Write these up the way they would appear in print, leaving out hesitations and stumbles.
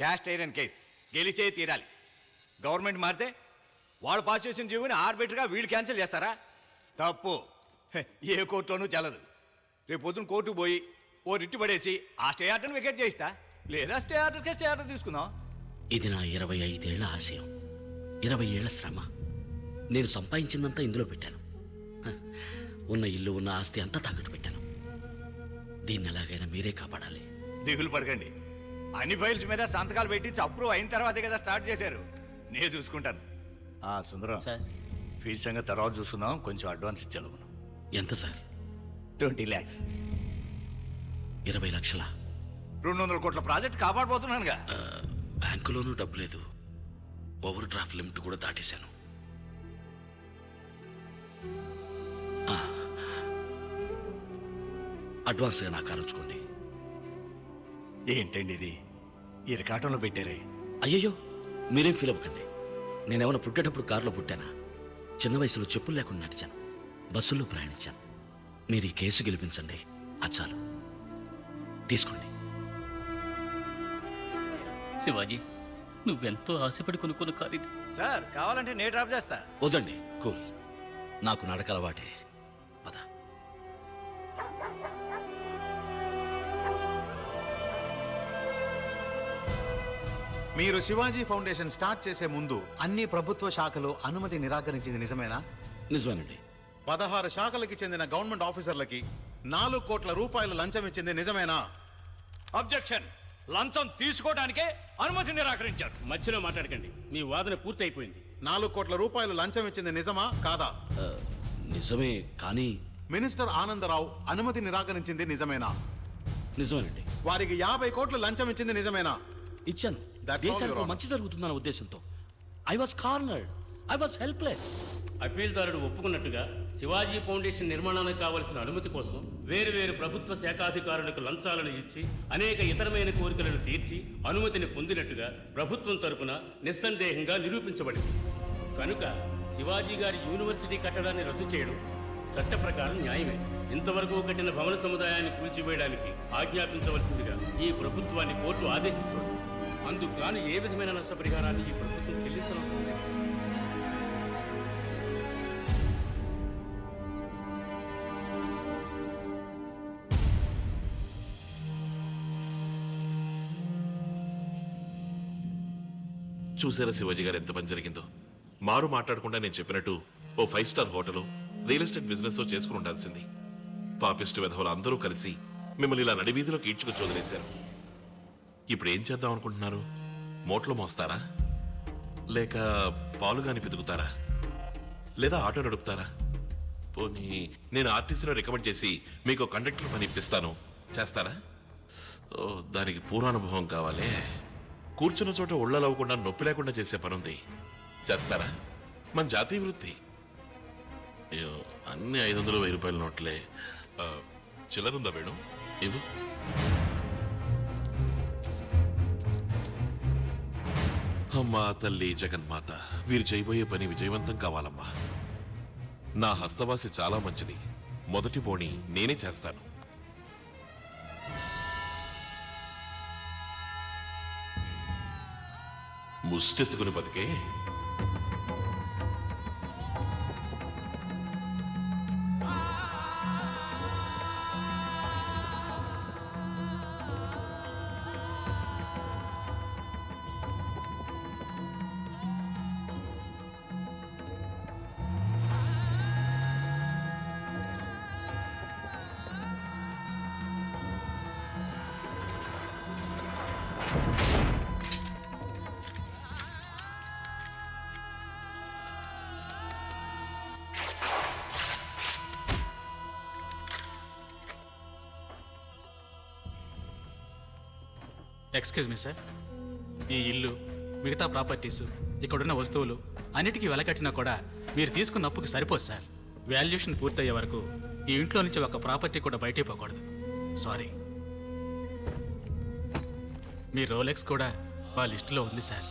Cast iron case గెలిచే తీరాలి. Government మారితే వాళ్ళు పాస్ చేసిన జీవోని ఆర్బిటర్గా వీళ్ళు క్యాన్సిల్ చేస్తారా? తప్పు. ఏ కోర్టులోనూ చెల్లదు. రేపు పొద్దున్న కోర్టుకు పోయి ఓ రిట్టు పడేసి ఆ స్టే ఆర్డర్ని వికెట్ చేయిస్తా, లేదా స్టే ఆర్డర్ తీసుకుందాం. ఇది నా 25 ఏళ్ల ఆశయం, 20 ఏళ్ల శ్రమ. నేను సంపాదించిందంతా ఇందులో పెట్టాను. ఉన్న ఇల్లు ఉన్న ఆస్తి అంతా తాకట్టు పెట్టాను. దీన్ని ఎలాగైనా మీరే కాపాడాలి. దిగులు పడకండి. అన్ని ఫైల్స్ మీద సంతకాలు పెట్టి అప్రూవ్ అయిన తర్వాతే కదా స్టార్ట్ చేశారు. నేను చూసుకుంటాను. సుందరం సార్, ఫీజు సంగతి తర్వాత చూసుకుందాం. కొంచెం అడ్వాన్స్ ఇచ్చాను. ఎంత సార్? 20 lakhs. 20 లక్షల? 200 కోట్ల ప్రాజెక్ట్ కాపాడబోతున్నానుగా. బ్యాంకులోనూ డబ్బు లేదు. ఓవర్ డ్రాఫ్ట్ లిమిట్ కూడా దాటేశాను. అడ్వాన్స్గా నా కారు ఉంచుకోండి. ఏంటండి ఇది ఇరకాటంలో పెట్టారే? అయ్యయ్యో, మీరేం ఫీల్ అవ్వకండి. నేనేమన్నా పుట్టేటప్పుడు కారులో పుట్టానా? చిన్న వయసులో చెప్పులు లేకుండా నడిచాను, బస్సుల్లో ప్రయాణించాను. మీరు ఈ కేసు గెలిపించండి, అచ్చాలు తీసుకోండి. శివాజీ, నువ్వెంతో ఆశపడి కొనుక్కున్న కారు ఇది. సార్ కావాలంటే నేను డ్రాప్ చేస్తా. వద్దండి, కూల్. నాకు నడక అలవాటే. పద. మీరు శివాజీ ఫౌండేషన్ స్టార్ట్ చేసే ముందు అన్ని ప్రభుత్వ శాఖలు అనుమతి నిరాకరించింది నిజమేనా? నిజమేనండి. 16 శాఖలకి చెందిన గవర్నమెంట్ ఆఫీసర్లకి 4 కోట్ల రూపాయలు లంచం ఇచ్చింది నిజమేనా? అబ్జెక్షన్. లంచం తీసుకోవడానికే అనుమతి నిరాకరించారు. మధ్యలో మాట్లాడకండి, మీ వాదన పూర్తయిపోయింది. 4 కోట్ల రూపాయలు లంచం ఇచ్చింది నిజమా కాదా? నిజమే, కానీ మినిస్టర్ ఆనందరావు అనుమతి నిరాకరించింది నిజమేనా? నిజమేనండి. వారికి 50 కోట్లు లంచం ఇచ్చింది నిజమేనా? ఇచ్చాను. That's all, Your దేశానికి Honor. మంచి జరుగుతుందన్న ఉద్దేశంతో. I was cornered, I was helpless. అప్పీల్దారుడు ఒప్పుకున్నట్టుగా శివాజీ ఫౌండేషన్ నిర్మాణానికి కావలసిన అనుమతి కోసం వేరు ప్రభుత్వ శాఖాధికారులకు లంచాలను ఇచ్చి అనేక ఇతరమైన కోరికలను తీర్చి అనుమతిని పొందినట్టుగా ప్రభుత్వం తరపున నిస్సందేహంగా నిరూపించబడింది. కనుక శివాజీ గారి యూనివర్సిటీ కట్టడాన్ని రద్దు చేయడం చట్ట ప్రకారం న్యాయమే. ఇంతవరకు కట్టిన భవన సముదాయాన్ని కూల్చివేయడానికి ఆజ్ఞాపించవలసిందిగా ఈ ప్రభుత్వాన్ని కోర్టు ఆదేశిస్తోంది. అందుకు గాను ఏ విధమైన నష్టపరిహారాన్ని ఈ ప్రభుత్వం చెల్లించనవసరం లేదు. చూసారా శివాజీ గారు ఎంత పని జరిగిందో? మారు మాట్లాడకుండా నేను చెప్పినట్టు ఓ 5 star hotel, real estate business చేసుకుని ఉండాల్సింది. పాపిస్ట్ విధవులు అందరూ కలిసి మిమ్మల్ని ఇలా నడివీధిలోకి ఈడ్చుకొచ్చి వదిలేశారు. ఇప్పుడు ఏం చేద్దాం అనుకుంటున్నారు? మోట్లో మోస్తారా, లేక పాలుగాని పితుకుతారా, లేదా ఆటో నడుపుతారా? పోనీ నేను ఆర్టీసీలో రికమెండ్ చేసి మీకు కండక్టర్ పని ఇప్పిస్తాను, చేస్తారా? ఓ, దానికి పూర్వానుభవం కావాలే. కూర్చున్న చోట ఒళ్ళలవ్వకుండా నొప్పి లేకుండా చేసే పనుంది, చేస్తారా? మన జాతీయ వృత్తి. అయ్యో, అన్ని 500, 1000 రూపాయల నోట్లే. చిల్లరుందా వేణు? ఇవ్వు. అమ్మా తల్లి జగన్మాత, వీరు చేయబోయే పని విజయవంతం కావాలమ్మా. నా హస్తవాసి చాలా మంచిది. మొదటి బోణి నేనే చేస్తాను. ముష్టెత్తుకుని బతికే ఎక్స్క్యూజ్ మీ సార్, ఈ ఇల్లు, మిగతా ప్రాపర్టీసు, ఇక్కడున్న వస్తువులు అన్నిటికీ వెలకట్టినా కూడా మీరు తీసుకున్న అప్పుకి సరిపోదు సార్. వాల్యుయేషన్ పూర్తయ్యే వరకు ఈ ఇంట్లో నుంచి ఒక ప్రాపర్టీ కూడా బయటికి పోకూడదు. సారీ. మీ రోలెక్స్ కూడా మా లిస్టులో ఉంది సార్.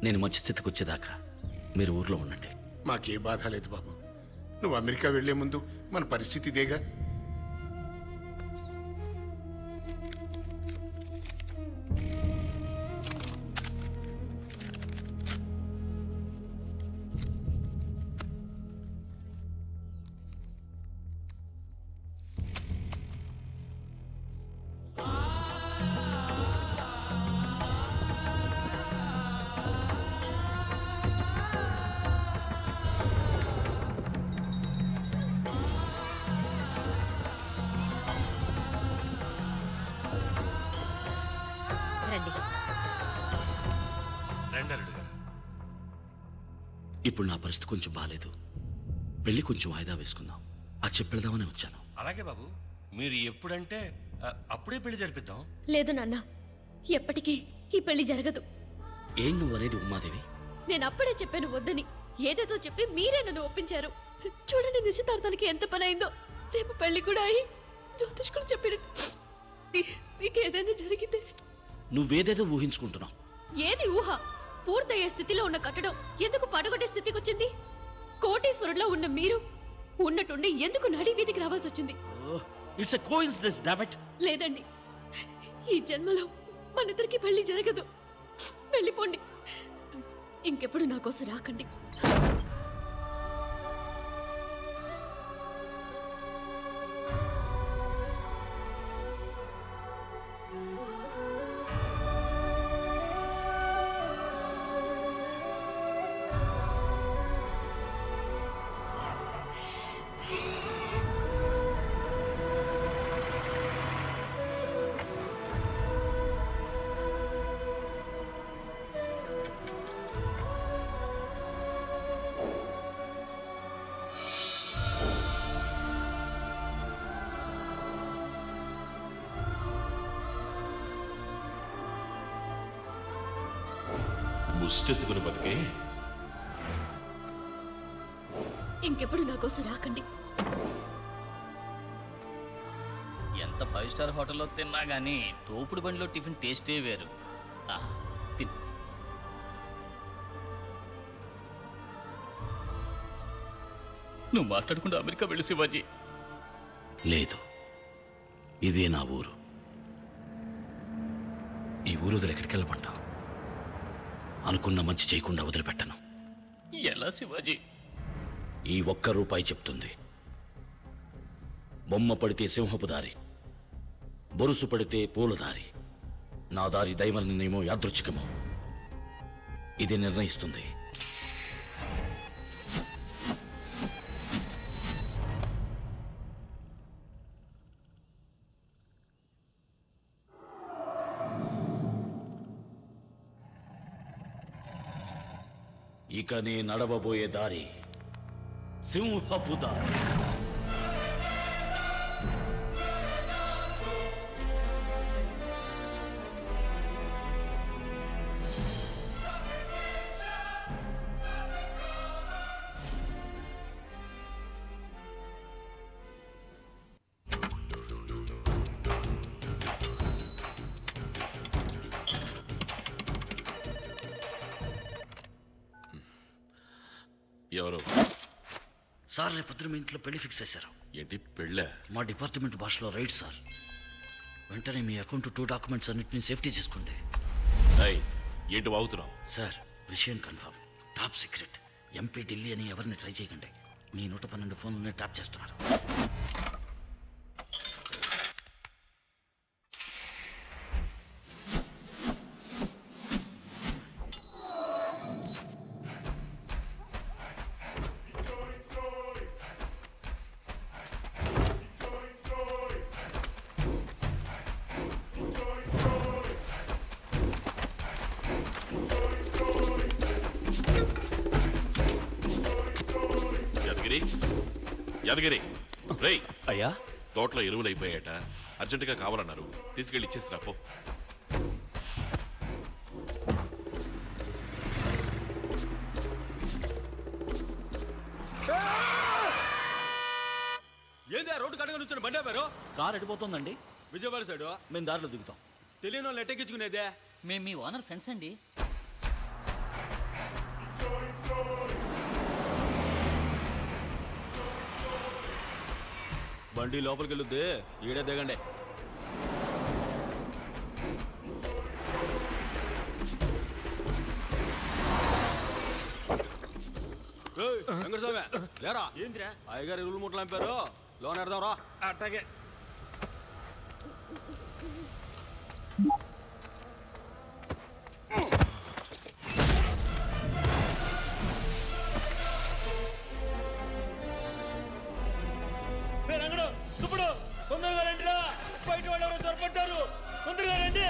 నేను మంచి స్థితికి వచ్చేదాకా మీరు ఊర్లో ఉండండి. మాకే బాధ లేదు బాబు. నువ్వు అమెరికా వెళ్లే ముందు మన పరిస్థితి ఇదేగా. రండి. ఇప్పుడు నా పరిస్థితి కొంచెం బాగాలేదు. పెళ్లి కొంచెం వాయిదా వేసుకుందాం. అది చెప్పెడదామని వచ్చాను. అలాగే బాబు, మీరు ఎప్పుడంటే అప్పుడే పెళ్లి జరిపిద్దాం. లేదు నాన్న, ఎప్పటికీ ఈ పెళ్లి జరగదు. ఏం నువ్వు అనేది ఉమాదేవి? నేను అప్పుడే చెప్పాను వద్దని. ఏదేదో చెప్పి మీరే నన్ను ఒప్పించారు. చూడండి నిశ్చితార్థానికి ఎంత పని అయిందో. రేపు పెళ్లి కూడా అయి జ్యోతిష్కుడు చెప్పినట్టు మీకేదైనా జరిగితే. నువ్వేదేదో ఊహించుకుంటున్నావు. ఏది ఊహ? పూర్తయ్యే స్థితిలో ఉన్న కట్టడం ఎందుకు పడగొట్టే స్థితికి వచ్చింది? కోటీశ్వరుల్లో ఉన్న మీరు ఉన్నట్టుండి ఎందుకు నడి వీధికి రావాల్సి వచ్చింది? It's a coincidence damn it. లేదండి, ఈ జన్మలో మనిద్దరికి పెళ్లి జరగదు. వెళ్ళిపోండి. ఇంకెప్పుడు నా కోసం రాకండి. ముష్టెత్తుకుని బతికే. ఇంకెప్పుడు నా కోసం రాకండి. ఎంత 5 స్టార్ హోటల్లో తిన్నా గానీ తోపుడు బండిలో టిఫిన్ టేస్టే వేరు. తిన్. నువ్వు మాట్లాడకుండా అమెరికా వెళ్ళి శివాజీ. లేదు, ఇదే నా ఊరు. ఈ ఊరు వదిలి ఎక్కడికి వెళ్ళమంటావు? అనుకున్న మంచి చేయకుండా వదిలిపెట్టను. ఎలా శివాజీ? ఈ ₹1 చెప్తుంది. బొమ్మ పడితే సింహపు దారి, బొరుసు పడితే పూల దారి. నా దారి దైవ నిర్ణయమో యాదృచ్ఛికమో ఇది నిర్ణయిస్తుంది. ఇక నే నడవబోయే దారి సింహపు దారి. ఎవరు సార్, రేపొద్దున మీ ఇంట్లో పెళ్లి ఫిక్స్ చేశారు. ఏంటి పెళ్ళా? మా డిపార్ట్మెంట్ భాషలో రైట్ సార్. వెంటనే మీ అకౌంట్ 2 డాక్యుమెంట్స్ అన్నిటిని సేఫ్టీ చేసుకోండి. ఏంటి వాగుతున్నావు? సార్, విషయం confirm, top secret. MP Delhi అని ఎవరిని ట్రై చేయకండి. మీ 112 ఫోన్లనే ట్యాప్ చేస్తున్నారు. యాదగిరి, రేయ్, అయ్యా, తోటలో ఎరువులు అయిపోయాట, అర్జెంటుగా కావాలన్నారు. తీసుకెళ్ళి ఇచ్చేసిరా పో. ఏంది ఆ రోడ్డు కడగా నుంచి బండి ఆపారు? కార్ ఎడిపోతుందండి. విజయవాడ సైడు మేము దారిలో దిగుతాం. తెలియని వాళ్ళు ఎట్టెక్కించుకునేదే. మేము మీ ఓనర్ ఫ్రెండ్స్ అండి. బండి లోపలికి వెళ్ళొద్ది, ఈడే దిగండి. వెంకటస్వామి లేరా, ఏంద్రా అయ్యగారు ఇరువులు ముట్టలు అంపారు, లోన్ ఎడదాం రా. అట్టాగే. రంగడు తుప్పుడు తొందరగా రండిరా, బయట వాళ్ళు ఎవరో చొరపడ్డారు, తొందరగా రండి.